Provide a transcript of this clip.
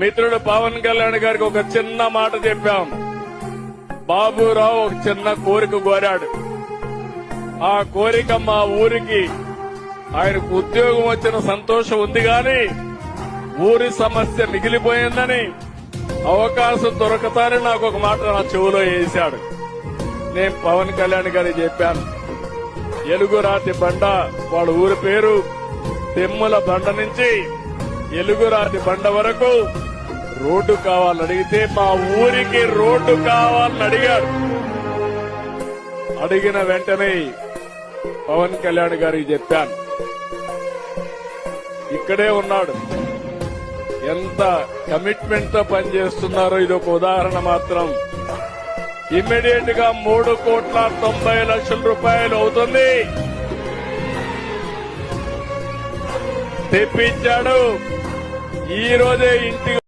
మిత్రుడు పవన్ కళ్యాణ్ గారికి ఒక చిన్న మాట చెప్పాం. బాబురావు ఒక చిన్న కోరిక కోరాడు. ఆ కోరిక మా ఊరికి ఆయనకు ఉద్యోగం వచ్చిన సంతోషం ఉంది గాని ఊరి సమస్య మిగిలిపోయిందని అవకాశం దొరకతారని నాకు ఒక మాట నా చెవులో వేశాడు. నేను పవన్ కళ్యాణ్ గారికి చెప్పాను, ఎలుగురాతి బండ వాళ్ళ ఊరి పేరు, తెమ్ముల బండ నుంచి ఎలుగురాతి బండ వరకు రోడ్డు కావాలని అడిగితే మా ఊరికి రోడ్డు కావాలని అడిగాడు. అడిగిన వెంటనే పవన్ కళ్యాణ్ గారికి చెప్పాను. ఇక్కడే ఉన్నాడు. ఎంత కమిట్మెంట్ తో పనిచేస్తున్నారో ఇది ఒక ఉదాహరణ మాత్రం. ఇమ్మీడియట్ గా 3,90,00,000 రూపాయలు అవుతుంది. తెప్పించాడు. ఈ రోజే ఇంటికి